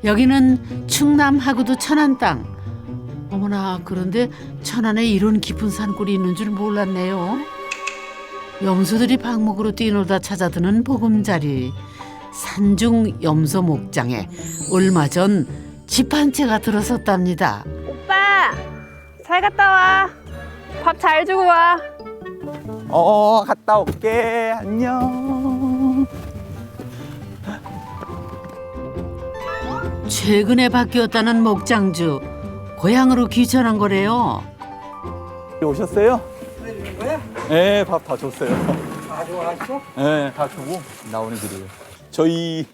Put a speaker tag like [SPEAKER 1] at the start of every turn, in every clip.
[SPEAKER 1] 여기는 충남 하구도 천안 땅. 어머나, 그런데 천안에 이런 깊은 산골이 있는 줄 몰랐네요. 염소들이 방목으로 뛰놀다 찾아드는 보금자리. 산중 염소 목장에 얼마 전 집 한 채가 들어섰답니다.
[SPEAKER 2] 오빠, 잘 갔다 와. 밥 잘 주고 와.
[SPEAKER 3] 갔다 올게. 안녕.
[SPEAKER 1] 최근에 바뀌었다는 목장주. 고향으로 귀천한 거래요.
[SPEAKER 3] 오셨어요? 네, 밥 다 줬어요.
[SPEAKER 4] 다 좋아하시죠?
[SPEAKER 3] 네, 다 주고 나오는 길이에요.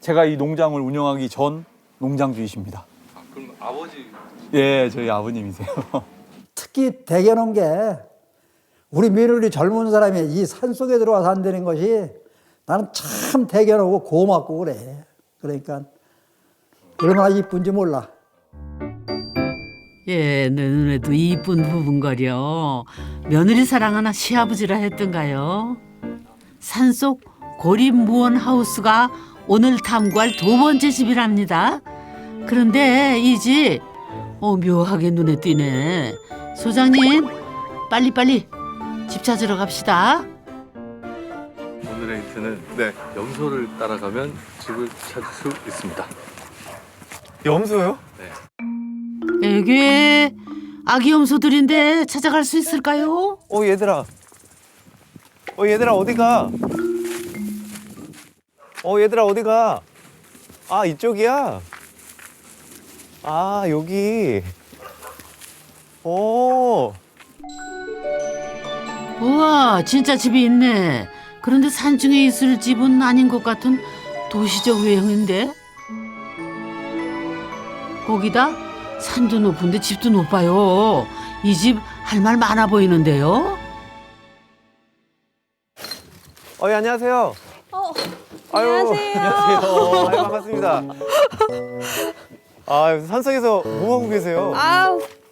[SPEAKER 3] 제가 이 농장을 운영하기 전 농장주이십니다.
[SPEAKER 5] 그럼 아버지?
[SPEAKER 3] 예, 저희 아버님이세요.
[SPEAKER 4] 특히 대견한 게 우리 며느리 젊은 사람이 이 산속에 들어와 산다는 것이 나는 참 대견하고 고맙고 그래. 그러니까 얼마나 이쁜지 몰라.
[SPEAKER 1] 예, 내 눈에도 이쁜 부분거려. 며느리 사랑하나 시아버지라 했던가요? 산속 고립무원 하우스가 오늘 탐구할 두 번째 집이랍니다. 그런데 이 집, 묘하게 눈에 띄네. 소장님, 빨리빨리 집 찾으러 갑시다.
[SPEAKER 5] 오늘의 힌트는 염소를 따라가면 집을 찾을 수 있습니다.
[SPEAKER 3] 염소요?
[SPEAKER 1] 에게, 아기 염소들인데 찾아갈 수 있을까요?
[SPEAKER 3] 얘들아. 얘들아 어디가? 얘들아 어디가? 아, 이쪽이야? 아, 여기.
[SPEAKER 1] 우와, 진짜 집이 있네. 그런데 산중에 있을 집은 아닌 것 같은 도시적 외형인데? 거기다 산도 높은데 집도 높아요. 이 집 할 말 많아 보이는데요?
[SPEAKER 3] 예, 안녕하세요.
[SPEAKER 2] 안녕하세요.
[SPEAKER 3] 안녕하세요. 반갑습니다. 산속에서 뭐 하고 계세요?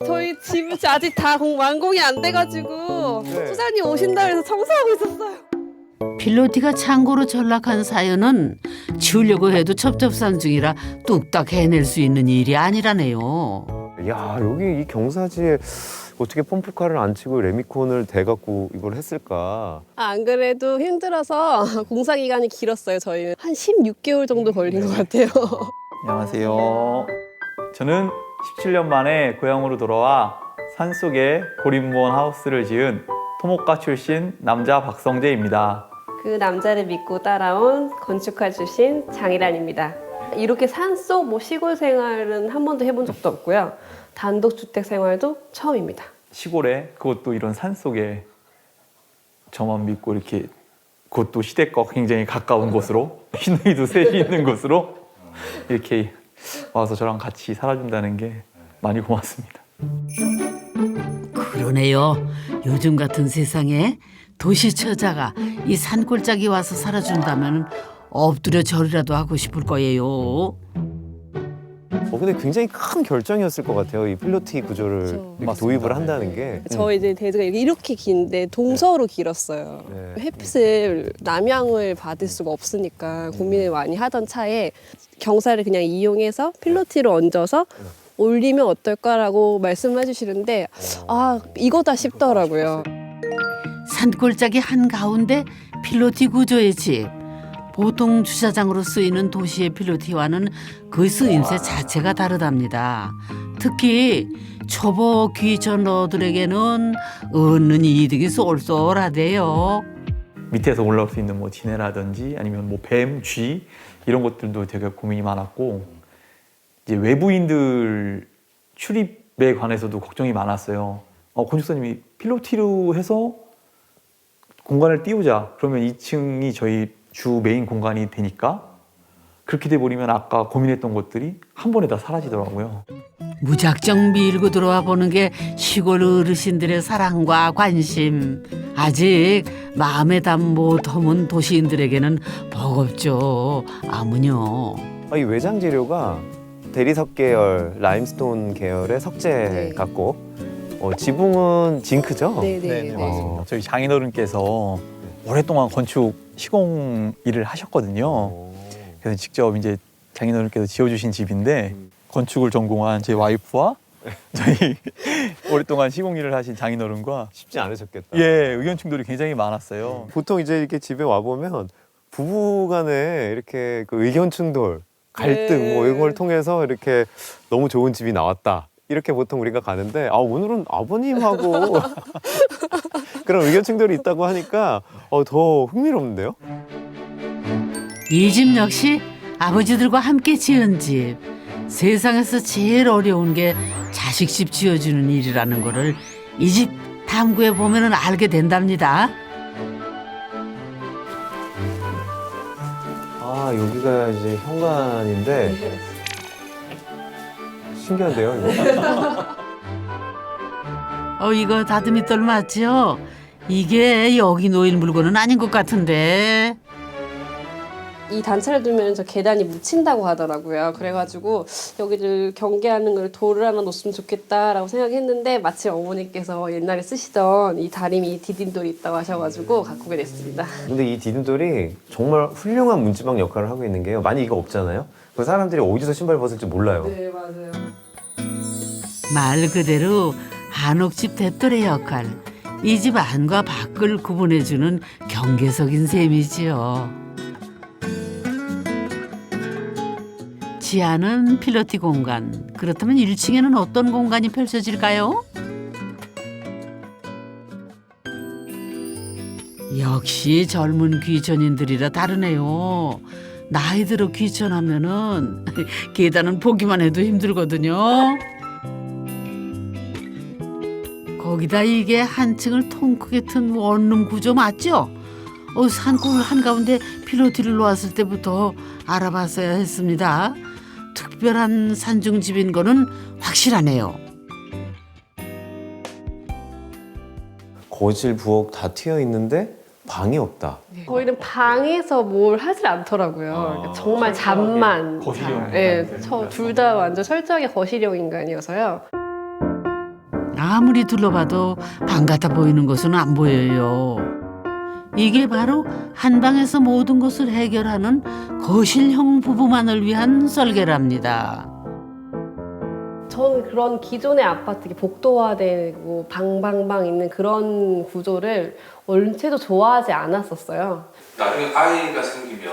[SPEAKER 2] 저희 집이 아직 다 완공이 안 돼가지고
[SPEAKER 3] 네.
[SPEAKER 2] 수장님 오신다 해서 청소하고 있었어요.
[SPEAKER 1] 필로티가 창고로 전락한 사연은 치우려고 해도 첩첩산 중이라 뚝딱 해낼 수 있는 일이 아니라네요.
[SPEAKER 6] 야, 여기 이 경사지에 어떻게 펌프카를 안 치고 레미콘을 대갖고 이걸 했을까?
[SPEAKER 2] 안 그래도 힘들어서 공사 기간이 길었어요. 저희는 한 16개월 정도 걸린 것 같아요.
[SPEAKER 3] 안녕하세요. 저는 17년 만에 고향으로 돌아와 산속에 고립무원 하우스를 지은 토목가 출신 남자 박성재입니다.
[SPEAKER 2] 그 남자를 믿고 따라온 건축가 출신 장일환입니다. 이렇게 산속 시골 생활은 한 번도 해본 적도 없고요. 단독주택 생활도 처음입니다.
[SPEAKER 3] 시골에, 그것도 이런 산속에 저만 믿고 이렇게, 그것도 시댁과 굉장히 가까운 곳으로, 시누이도 셋이 있는 곳으로 이렇게 와서 저랑 같이 살아준다는 게 많이 고맙습니다.
[SPEAKER 1] 그러네요. 요즘 같은 세상에 도시 처자가 이 산골짜기 와서 살아준다면 엎드려 절이라도 하고 싶을 거예요.
[SPEAKER 6] 근데 굉장히 큰 결정이었을 것 같아요. 이 필로티 구조를
[SPEAKER 2] 그렇죠.
[SPEAKER 6] 이렇게 도입을 한다는 게.
[SPEAKER 2] 저 이제 대드가 이렇게 긴데 동서로 길었어요.
[SPEAKER 6] 네.
[SPEAKER 2] 햇빛을 남양을 받을 수가 없으니까 고민을 많이 하던 차에 경사를 그냥 이용해서 필로티로 얹어서 올리면 어떨까라고 말씀해 주시는데 이거다 싶더라고요.
[SPEAKER 1] 산골짜기 한가운데 필로티 구조의 집. 보통 주차장으로 쓰이는 도시의 필로티와는 그 쓰임새 자체가 다르답니다. 특히 초보 귀천러들에게는 얻는 이득이 쏠쏠하대요.
[SPEAKER 3] 밑에서 올라올 수 있는 지네라든지 아니면 뱀, 쥐 이런 것들도 되게 고민이 많았고, 이제 외부인들 출입에 관해서도 걱정이 많았어요. 건축사님이 필로티로 해서 공간을 띄우자. 그러면 2층이 저희 주 메인 공간이 되니까 그렇게 돼버리면 아까 고민했던 것들이 한 번에 다 사라지더라고요.
[SPEAKER 1] 무작정 밀고 들어와 보는 게 시골 어르신들의 사랑과 관심. 아직 마음에 담 못하면 도시인들에게는 버겁죠. 아무녀.
[SPEAKER 6] 이 외장 재료가 대리석 계열, 라임스톤 계열의 석재
[SPEAKER 2] 네.
[SPEAKER 6] 같고, 지붕은 징크죠?
[SPEAKER 2] 네네.
[SPEAKER 3] 맞습니다. 저희 장인어른께서 오랫동안 건축 시공 일을 하셨거든요. 그래서 직접 이제 장인어른께서 지어주신 집인데 건축을 전공한 제 와이프와 저희 오랫동안 시공일을 하신 장인어른과
[SPEAKER 6] 쉽지 않으셨겠다.
[SPEAKER 3] 예 의견 충돌이 굉장히 많았어요.
[SPEAKER 6] 보통 이제 이렇게 집에 와 보면 부부간에 이렇게 그 의견 충돌, 갈등
[SPEAKER 2] 네.
[SPEAKER 6] 뭐 이런 걸 통해서 이렇게 너무 좋은 집이 나왔다. 이렇게 보통 우리가 가는데 오늘은 아버님하고 그런 의견 충돌이 있다고 하니까 더 흥미롭는데요?
[SPEAKER 1] 이 집 역시 아버지들과 함께 지은 집. 세상에서 제일 어려운 게 자식집 지어주는 일이라는 거를 이 집 탐구해 보면 알게 된답니다.
[SPEAKER 6] 여기가 이제 현관인데 신기한데요, 이거?
[SPEAKER 1] 이거 다듬이돌 맞죠? 이게 여기 놓일 물건은 아닌 것 같은데.
[SPEAKER 2] 이 단차를 두면 저 계단이 묻힌다고 하더라고요. 그래가지고 여기를 경계하는 걸 돌을 하나 놓으면 좋겠다라고 생각했는데 마침 어머니께서 옛날에 쓰시던 이 다리미 디딤돌이 있다고 하셔가지고 갖고 오게 됐습니다.
[SPEAKER 6] 근데 이 디딤돌이 정말 훌륭한 문지방 역할을 하고 있는 게요. 많이 이거 없잖아요. 그 사람들이 어디서 신발 벗을지 몰라요.
[SPEAKER 2] 네, 맞아요.
[SPEAKER 1] 말 그대로 한옥집 대돌의 역할. 이 집 안과 밖을 구분해주는 경계석인 셈이지요. 지하는 필로티 공간. 그렇다면 1층에는 어떤 공간이 펼쳐질까요? 역시 젊은 귀천인들이라 다르네요. 나이 들어 귀천하면은 계단은 보기만 해도 힘들거든요. 거기다 이게 한 층을 통크게 튼 원룸 구조 맞죠? 산골 한가운데 필로티를 놓았을 때부터 알아봤어야 했습니다. 특별한 산중집인 거는 확실하네요.
[SPEAKER 6] 거실, 부엌 다 튀어 있는데 방이 없다.
[SPEAKER 2] 저희는 방에서 뭘 하질 않더라고요. 그러니까 정말 잠만.
[SPEAKER 3] 거실형
[SPEAKER 2] 네, 둘 다 완전 철저하게 거실형 인간이어서요.
[SPEAKER 1] 아무리 둘러봐도 방 같아 보이는 것은 안 보여요. 이게 바로 한 방에서 모든 것을 해결하는 거실형 부부만을 위한 설계랍니다.
[SPEAKER 2] 저는 그런 기존의 아파트 복도화되고 방방방 있는 그런 구조를 원체도 좋아하지 않았었어요.
[SPEAKER 5] 나중에 아이가 생기면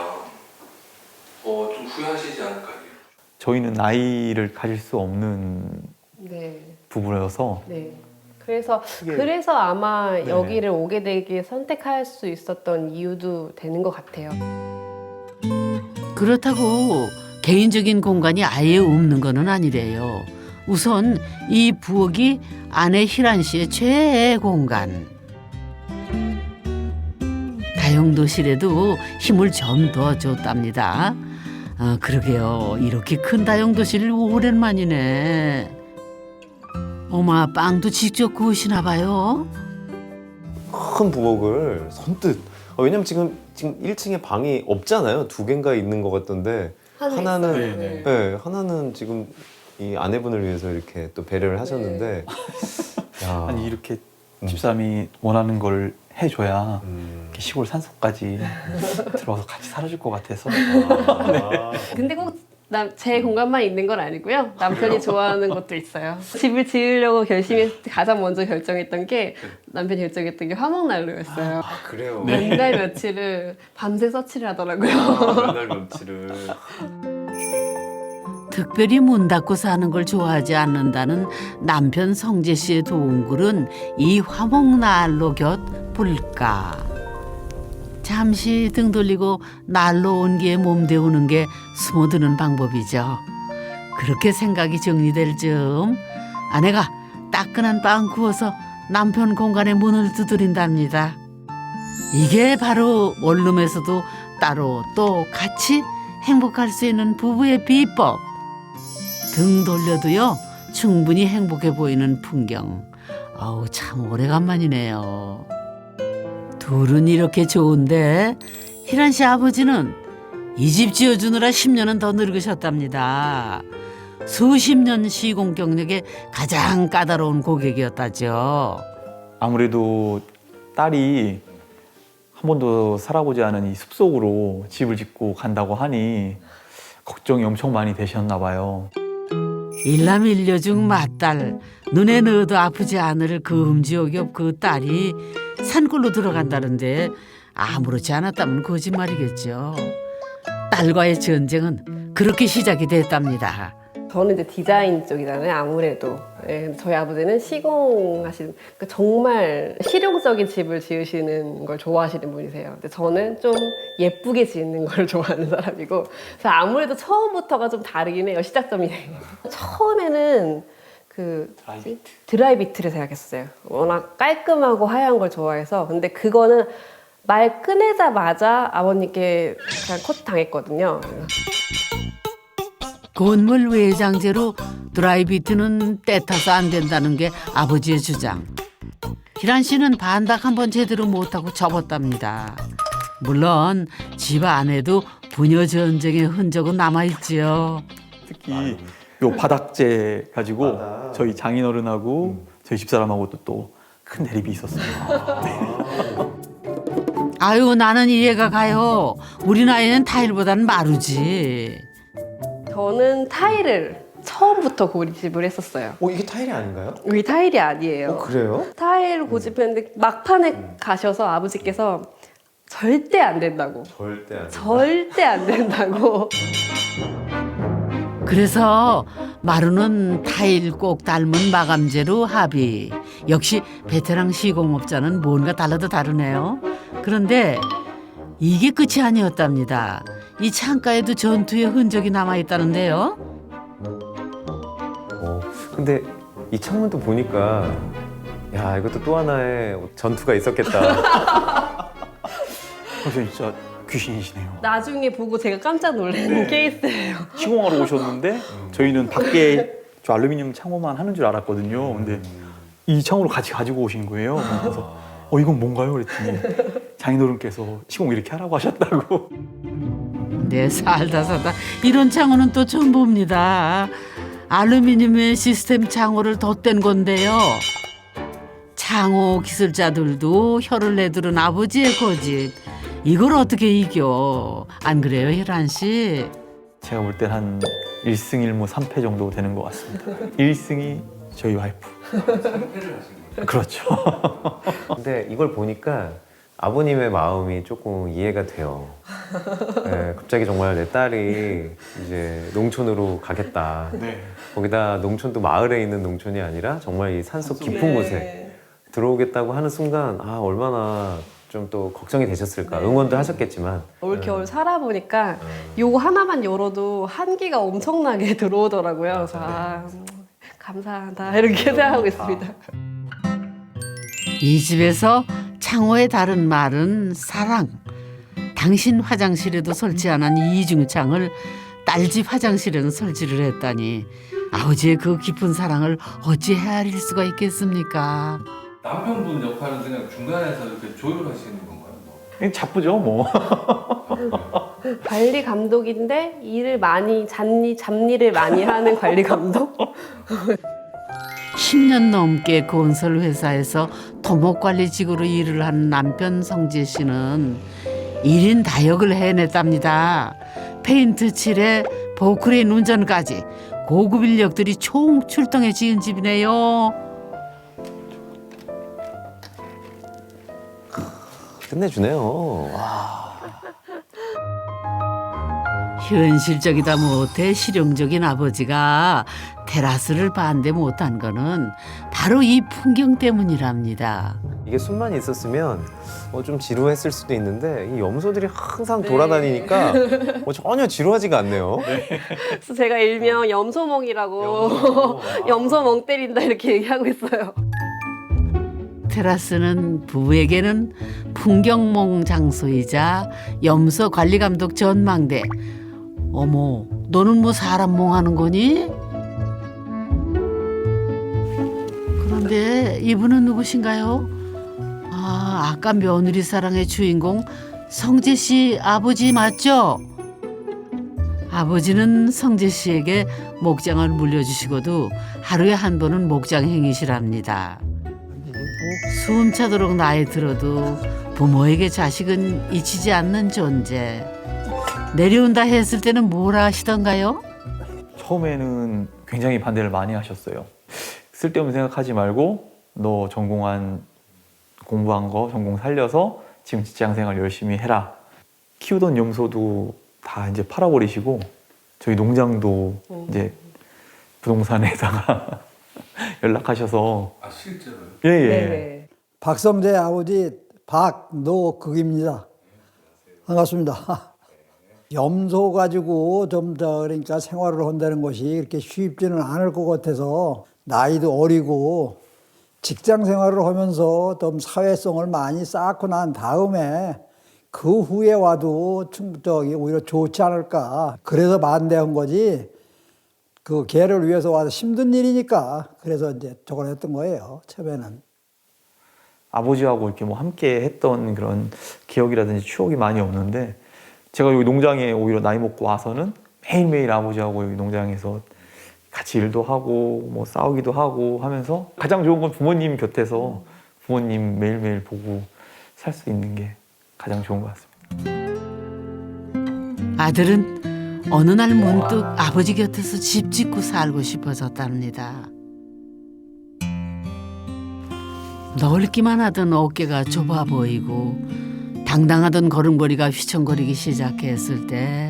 [SPEAKER 5] 좀 후회하시지 않을까요?
[SPEAKER 3] 저희는 아이를 가질 수 없는
[SPEAKER 2] 네,
[SPEAKER 3] 부부여서
[SPEAKER 2] 네. 그래서
[SPEAKER 3] 크게-
[SPEAKER 2] 아마
[SPEAKER 3] 네.
[SPEAKER 2] 여기를 오게 되게 선택할 수 있었던 이유도 되는 것 같아요.
[SPEAKER 1] 그렇다고 개인적인 공간이 아예 없는 거는 아니래요. 우선 이 부엌이 아내 희란 씨의 최애 공간. 다용도실에도 힘을 좀 더 줬답니다. 그러게요. 이렇게 큰 다용도실 오랜만이네. 어마, 빵도 직접 구우시나 봐요.
[SPEAKER 6] 큰 부엌을 선뜻. 왜냐면 지금 1층에 방이 없잖아요. 2개인가 있는 것 같던데 하나는
[SPEAKER 2] 있어요.
[SPEAKER 3] 네.
[SPEAKER 6] 네, 하나는 지금 이 아내분을 위해서 이렇게 또 배려를 하셨는데 야.
[SPEAKER 3] 아니 이렇게 집사람이 원하는 걸 해줘야
[SPEAKER 6] 음.
[SPEAKER 3] 이렇게 시골 산속까지 들어와서 같이 살아줄 것 같아서
[SPEAKER 2] 근데 꼭 제 공간만 있는 건 아니고요. 남편이 좋아하는 것도 있어요. 집을 지으려고 결심했을 때 가장 먼저 결정했던 게 남편이 결정했던 게 화목난로였어요.
[SPEAKER 6] 그래요.
[SPEAKER 3] 네.
[SPEAKER 2] 몇 날 며칠을 밤새 서치를 하더라고요.
[SPEAKER 6] 몇날 며칠을.
[SPEAKER 1] 특별히 문 닫고 사는 걸 좋아하지 않는다는 남편 성재 씨의 도움글은 이 화목난로 곁 불가. 잠시 등 돌리고 난로 온기에 몸 데우는 게 숨어드는 방법이죠. 그렇게 생각이 정리될 즈음 아내가 따끈한 빵 구워서 남편 공간에 문을 두드린답니다. 이게 바로 원룸에서도 따로 또 같이 행복할 수 있는 부부의 비법. 등 돌려도요 충분히 행복해 보이는 풍경. 참 오래간만이네요. 둘은 이렇게 좋은데 희란 씨 아버지는 이 집 지어주느라 10년은 더 늙으셨답니다. 수십 년 시공 경력의 가장 까다로운 고객이었다죠.
[SPEAKER 3] 아무래도 딸이 한 번도 살아보지 않은 이 숲속으로 집을 짓고 간다고 하니 걱정이 엄청 많이 되셨나 봐요.
[SPEAKER 1] 일남 일녀 중 맏딸, 눈에 넣어도 아프지 않을 그 음지옥엽 그 딸이 산골로 들어간다는데 아무렇지 않았다면 거짓말이겠죠. 딸과의 전쟁은 그렇게 시작이 됐답니다.
[SPEAKER 2] 저는 이제 디자인 쪽이잖아요, 아무래도. 예, 저희 아버지는 시공하시는, 그러니까 정말 실용적인 집을 지으시는 걸 좋아하시는 분이세요. 근데 저는 좀 예쁘게 짓는 걸 좋아하는 사람이고, 그래서 아무래도 처음부터가 좀 다르긴 해요, 시작점이. 처음에는 그 드라이비트를 생각했어요. 워낙 깔끔하고 하얀 걸 좋아해서. 근데 그거는 말 꺼내자마자 아버님께 그냥 컷 당했거든요.
[SPEAKER 1] 건물 외장재로 드라이비트는 떼타서 안 된다는 게 아버지의 주장. 희란 씨는 반박 한번 제대로 못하고 접었답니다. 물론 집 안에도 부녀 전쟁의 흔적은 남아있지요.
[SPEAKER 3] 특히 요 바닥재 가지고 저희 장인어른하고 저희 집사람하고 또 큰 대립이 있었어요.
[SPEAKER 1] 아유, 나는 이해가 가요. 우리 나이는 타일보다는 마루지.
[SPEAKER 2] 저는 타일을 처음부터 고집을 했었어요.
[SPEAKER 6] 이게 타일이 아닌가요?
[SPEAKER 2] 이게 타일이 아니에요.
[SPEAKER 6] 그래요?
[SPEAKER 2] 타일을 고집했는데 막판에 가셔서 아버지께서 절대 안 된다고.
[SPEAKER 6] 절대 안
[SPEAKER 2] 절대 안 된다고.
[SPEAKER 1] 그래서 마루는 타일 꼭 닮은 마감재로 합의. 역시 베테랑 시공업자는 뭔가 달라도 다르네요. 그런데 이게 끝이 아니었답니다. 이 창가에도 전투의 흔적이 남아있다는데요.
[SPEAKER 6] 근데 이 창문도 보니까 야 이것도 또 하나의 전투가 있었겠다.
[SPEAKER 3] 그래서 진짜 귀신이시네요.
[SPEAKER 2] 나중에 보고 제가 깜짝 놀라는 케이스예요.
[SPEAKER 3] 시공하러 오셨는데 저희는 밖에 저 알루미늄 창호만 하는 줄 알았거든요. 근데 이 창호를 같이 가지고 오신 거예요. 그래서 이건 뭔가요? 그랬더니 장인어른께서 시공 이렇게 하라고 하셨다고.
[SPEAKER 1] 네, 살다 이런 창호는 또 처음 봅니다. 알루미늄의 시스템 창호를 덧댄 건데요. 창호 기술자들도 혀를 내두른 아버지의 고집. 이걸 어떻게 이겨? 안 그래요, 희란 씨?
[SPEAKER 3] 제가 볼 땐 한 1승 1무 3패 정도 되는 것 같습니다. 1승이 저희 와이프.
[SPEAKER 5] 상패를 하신 거예요?
[SPEAKER 3] 그렇죠.
[SPEAKER 6] 근데 이걸 보니까 아버님의 마음이 조금 이해가 돼요. 네, 갑자기 정말 내 딸이 이제 농촌으로 가겠다.
[SPEAKER 3] 네.
[SPEAKER 6] 거기다 농촌도 마을에 있는 농촌이 아니라 정말 이 산속 깊은 곳에 들어오겠다고 하는 순간 얼마나 좀 또 걱정이 되셨을까. 응원도 하셨겠지만
[SPEAKER 2] 올 겨울 살아보니까 요거 하나만 열어도 한기가 엄청나게 들어오더라고요. 그래서 감사하다 이렇게 생각하고 있습니다.
[SPEAKER 1] 이 집에서 창호의 다른 말은 사랑. 당신 화장실에도 설치하는 이중창을 딸집 화장실에는 설치를 했다니 아버지의 그 깊은 사랑을 어찌 헤아릴 수가 있겠습니까?
[SPEAKER 5] 남편분 역할은 그냥 중간에서 이렇게 조율하시는 건가요?
[SPEAKER 3] 그냥 자쁘죠, 뭐.
[SPEAKER 2] 관리 감독인데 일을 많이 잡일을 많이 하는 관리 감독?
[SPEAKER 1] 10년 넘게 건설 회사에서 토목관리직으로 일을 한 남편 성재 씨는 1인 다역을 해냈답니다. 페인트 칠에 포크레인 운전까지 고급 인력들이 총 출동해 지은 집이네요.
[SPEAKER 6] 끝내주네요. 와.
[SPEAKER 1] 현실적이다 못해 실용적인 아버지가 테라스를 반대 못한 거는 바로 이 풍경 때문이랍니다.
[SPEAKER 6] 이게 숲만 있었으면 좀 지루했을 수도 있는데 이 염소들이 항상 돌아다니니까 전혀 지루하지가 않네요.
[SPEAKER 2] 그래서 제가 일명 염소멍이라고 염소멍 때린다 이렇게 얘기하고 있어요.
[SPEAKER 1] 테라스는 부부에게는 풍경몽 장소이자 염소 관리감독 전망대. 어머, 너는 뭐 사람 몽하는 거니? 그런데 이분은 누구신가요? 아까 며느리 사랑의 주인공 성재 씨 아버지 맞죠? 아버지는 성재 씨에게 목장을 물려주시고도 하루에 한 번은 목장 행이시랍니다. 숨차도록 나이 들어도 부모에게 자식은 잊히지 않는 존재. 내려온다 했을 때는 뭐라 하시던가요?
[SPEAKER 3] 처음에는 굉장히 반대를 많이 하셨어요. 쓸데없는 생각하지 말고 너 전공한 공부한 거 전공 살려서 지금 직장생활 열심히 해라. 키우던 염소도 다 이제 팔아버리시고 저희 농장도 이제 부동산에다가 연락하셔서
[SPEAKER 5] 아 실제로요?
[SPEAKER 3] 예예.
[SPEAKER 2] 네.
[SPEAKER 4] 박성재 아버지 박노극입니다. 반갑습니다. 염소 가지고 좀 그러니까 생활을 한다는 것이 이렇게 쉽지는 않을 것 같아서 나이도 어리고 직장 생활을 하면서 좀 사회성을 많이 쌓고 난 다음에 그 후에 와도 오히려 좋지 않을까. 그래서 반대한 거지. 그 개를 위해서 와서 힘든 일이니까 그래서 이제 저걸 했던 거예요. 처음에는.
[SPEAKER 3] 아버지하고 이렇게 뭐 함께 했던 그런 기억이라든지 추억이 많이 없는데 제가 여기 농장에 오히려 나이 먹고 와서는 매일매일 아버지하고 여기 농장에서 같이 일도 하고 뭐 싸우기도 하고 하면서 가장 좋은 건 부모님 곁에서 부모님 매일매일 보고 살 수 있는 게 가장 좋은 것 같습니다.
[SPEAKER 1] 아들은 어느 날 문득 아버지 곁에서 집 짓고 살고 싶어졌답니다. 넓기만 하던 어깨가 좁아 보이고 당당하던 걸음걸이가 휘청거리기 시작했을 때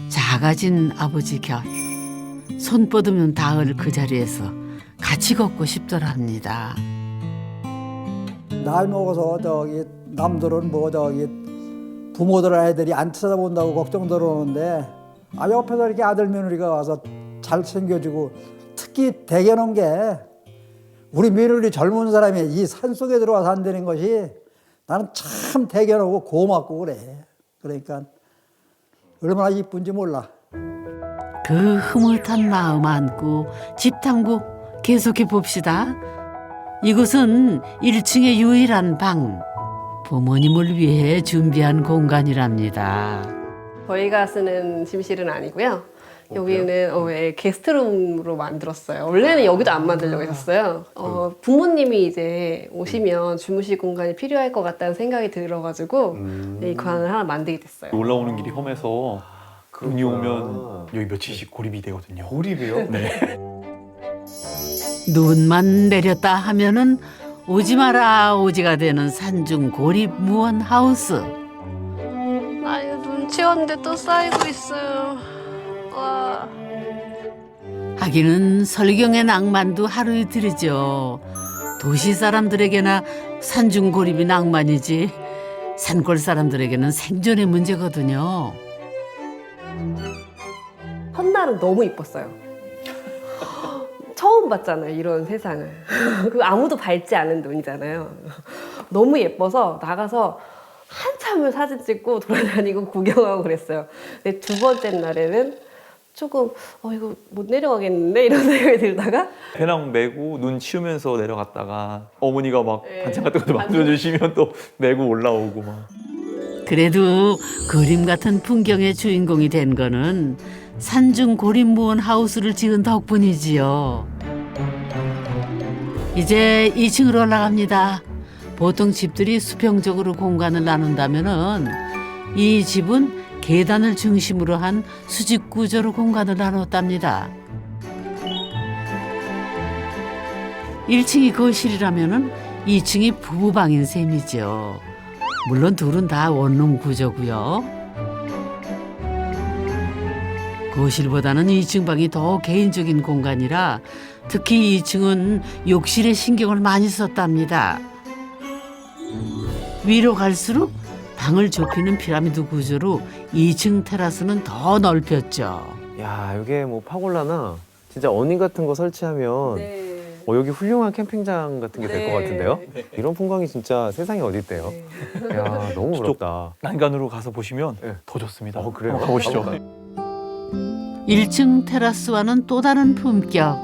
[SPEAKER 1] 작아진 아버지 곁 손 뻗으면 닿을 그 자리에서 같이 걷고 싶더랍니다.
[SPEAKER 4] 나이 먹어서 남들은 부모들 아이들이 안 쳐다본다고 걱정들 하는데 옆에서 이렇게 아들 며느리가 와서 잘 챙겨주고 특히 대견한 게 우리 며느리 젊은 사람이 이 산속에 들어와 산다는 것이 나는 참 대견하고 고맙고 그래. 그러니까 얼마나 이쁜지 몰라.
[SPEAKER 1] 그 흐뭇한 마음 안고 집 탐구 계속해 봅시다. 이곳은 1층의 유일한 방. 부모님을 위해 준비한 공간이랍니다.
[SPEAKER 2] 저희가 쓰는 침실은 아니고요. 여기는 게스트룸으로 만들었어요. 원래는 여기도 안 만들려고 했었어요. 부모님이 이제 오시면 주무실 공간이 필요할 것 같다는 생각이 들어가지고 이 방을 하나 만들게 됐어요.
[SPEAKER 3] 올라오는 길이 험해서 눈이 오면 여기 며칠씩 고립이 되거든요.
[SPEAKER 6] 고립이요?
[SPEAKER 3] 네.
[SPEAKER 1] 눈만 내렸다 하면은 오지 마라 오지가 되는 산중 고립 무원 하우스.
[SPEAKER 2] 아, 이거 눈 치웠는데 또 쌓이고 있어요. 와.
[SPEAKER 1] 하기는 설경의 낭만도 하루 이틀이죠. 도시 사람들에게나 산중 고립이 낭만이지 산골 사람들에게는 생존의 문제거든요.
[SPEAKER 2] 첫날은 너무 이뻤어요. 처음 봤잖아요, 이런 세상을. 그 아무도 밟지 않은 눈이잖아요. 너무 예뻐서 나가서 한참을 사진 찍고 돌아다니고 구경하고 그랬어요. 근데 두 번째 날에는 조금 이거 못 내려가겠는데 이런 생각이 들다가
[SPEAKER 3] 배낭 메고 눈 치우면서 내려갔다가 어머니가 막
[SPEAKER 2] 네.
[SPEAKER 3] 반찬 같은 것도 만들어주시면 또 메고 올라오고 막.
[SPEAKER 1] 그래도 그림 같은 풍경의 주인공이 된 거는 산중 고립무원 하우스를 지은 덕분이지요. 이제 2층으로 올라갑니다. 보통 집들이 수평적으로 공간을 나눈다면은 이 집은 계단을 중심으로 한 수직 구조로 공간을 나눴답니다. 1층이 거실이라면은 2층이 부부방인 셈이죠. 물론 둘은 다 원룸 구조고요. 거실보다는 2층 방이 더 개인적인 공간이라 특히 2층은 욕실에 신경을 많이 썼답니다. 위로 갈수록 방을 좁히는 피라미드 구조로 2층 테라스는 더 넓혔죠.
[SPEAKER 6] 야, 이게 뭐 파골라나 진짜 어닝 같은 거 설치하면
[SPEAKER 2] 네.
[SPEAKER 6] 여기 훌륭한 캠핑장 같은 게 될 것
[SPEAKER 2] 네.
[SPEAKER 6] 같은데요? 이런 풍광이 진짜 세상에 어디 있대요?
[SPEAKER 2] 네.
[SPEAKER 6] 야, 너무 부럽다.
[SPEAKER 3] 난간으로 가서 보시면
[SPEAKER 6] 네.
[SPEAKER 3] 더 좋습니다.
[SPEAKER 6] 그래요?
[SPEAKER 3] 한번 가보시죠.
[SPEAKER 6] 가볼까요?
[SPEAKER 1] 1층 테라스와는 또 다른 품격.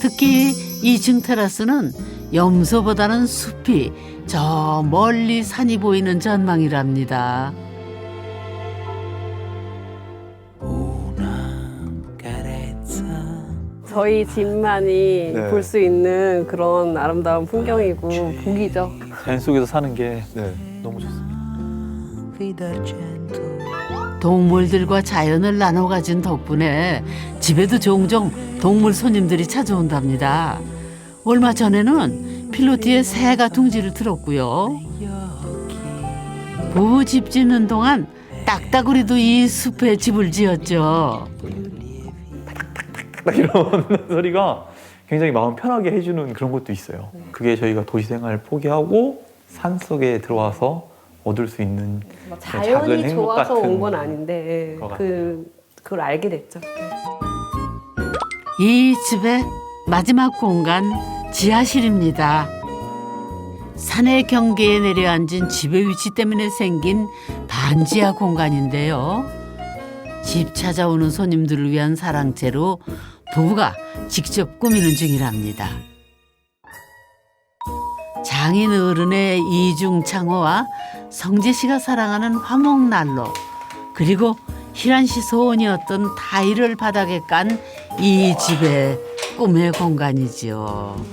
[SPEAKER 1] 특히 2층 테라스는 염소보다는 숲이 저 멀리 산이 보이는 전망이랍니다.
[SPEAKER 2] 저희 집만이
[SPEAKER 6] 네.
[SPEAKER 2] 볼 수 있는 그런 아름다운 풍경이고 복이죠.
[SPEAKER 3] 자연 속에서 사는 게
[SPEAKER 6] 네.
[SPEAKER 3] 너무 좋습니다.
[SPEAKER 7] vida gentle
[SPEAKER 1] 동물들과 자연을 나눠 가진 덕분에 집에도 종종 동물 손님들이 찾아온답니다. 얼마 전에는 필로티에 새가 둥지를 들었고요. 부부 집 짓는 동안 딱따구리도 이 숲에 집을 지었죠.
[SPEAKER 3] 딱 이런 소리가 굉장히 마음 편하게 해주는 그런 것도 있어요. 그게 저희가 도시생활 포기하고 산속에 들어와서 얻을 수 있는 작은
[SPEAKER 2] 자연이
[SPEAKER 3] 행복
[SPEAKER 2] 좋아서
[SPEAKER 3] 같은
[SPEAKER 2] 온 건 아닌데
[SPEAKER 3] 것 같아요.
[SPEAKER 2] 그걸 알게 됐죠.
[SPEAKER 1] 이 집의 마지막 공간 지하실입니다. 산의 경계에 내려앉은 집의 위치 때문에 생긴 반지하 공간인데요. 집 찾아오는 손님들을 위한 사랑채로 부부가 직접 꾸미는 중이랍니다. 장인 어른의 이중창호와 성재 씨가 사랑하는 화목난로, 그리고 희란 씨 소원이었던 타일을 바닥에 깐 이 집의 꿈의 공간이지요.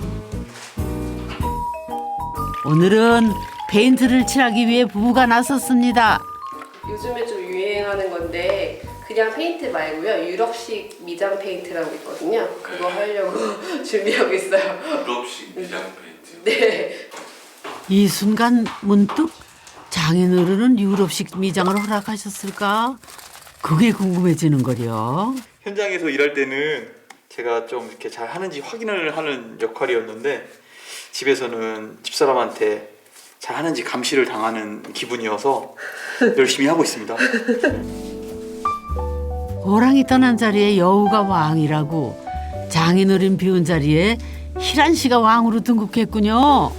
[SPEAKER 1] 오늘은 페인트를 칠하기 위해 부부가 나섰습니다.
[SPEAKER 2] 요즘에 좀 유행하는 건데 그냥 페인트 말고요. 유럽식 미장 페인트라고 있거든요. 그거 하려고 준비하고 있어요.
[SPEAKER 5] 유럽식 미장 페인트.
[SPEAKER 2] 네.
[SPEAKER 1] 이 순간 문득 장인 어른은 유럽식 미장을 허락하셨을까? 그게 궁금해지는 거려.
[SPEAKER 3] 현장에서 일할 때는 제가 좀 이렇게 잘 하는지 확인을 하는 역할이었는데 집에서는 집사람한테 잘 하는지 감시를 당하는 기분이어서 열심히 하고 있습니다.
[SPEAKER 1] 호랑이 떠난 자리에 여우가 왕이라고 장인 어른 비운 자리에 희란 씨가 왕으로 등극했군요.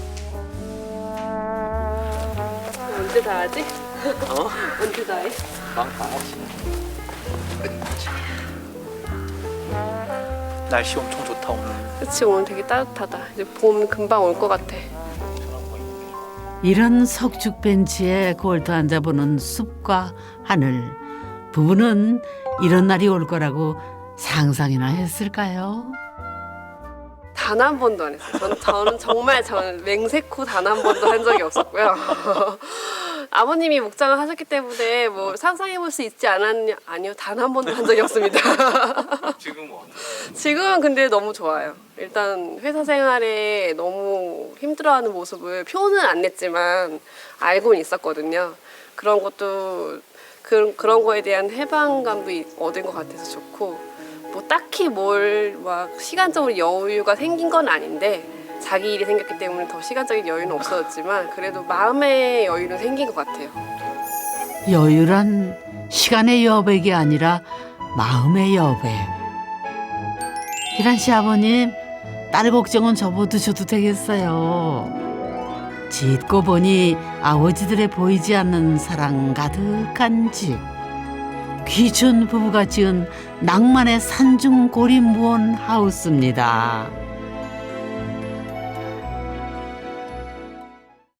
[SPEAKER 2] 언제 다 하지? 언제 다 해?
[SPEAKER 3] 날씨 엄청 좋다 오늘.
[SPEAKER 2] 그치, 오늘 되게 따뜻하다. 이제 봄 금방 올 것 같아.
[SPEAKER 1] 이런 석죽 벤치에 골터 앉아보는 숲과 하늘. 부부는 이런 날이 올 거라고 상상이나 했을까요?
[SPEAKER 2] 단 한 번도 안 했어요. 저는 맹세코 단 한 번도 한 적이 없었고요. 아버님이 목장을 하셨기 때문에 뭐 상상해볼 수 있지 않았냐? 아니요, 단 한 번도 한 적이 없습니다.
[SPEAKER 5] 지금은
[SPEAKER 2] 지금은 근데 너무 좋아요. 일단 회사 생활에 너무 힘들어하는 모습을 표는 안 냈지만 알고는 있었거든요. 그런 것도 그런 거에 대한 해방감도 얻은 것 같아서 좋고, 뭐 딱히 뭘 막 시간적으로 여유가 생긴 건 아닌데 자기 일이 생겼기 때문에 더 시간적인 여유는 없어졌지만 그래도 마음의 여유는 생긴 것 같아요.
[SPEAKER 1] 여유란 시간의 여백이 아니라 마음의 여백. 희란 씨 아버님, 딸 걱정은 접어두셔도 되겠어요. 짓고 보니 아버지들의 보이지 않는 사랑 가득한 집. 귀촌 부부가 지은 낭만의 산중 고립무원 하우스입니다.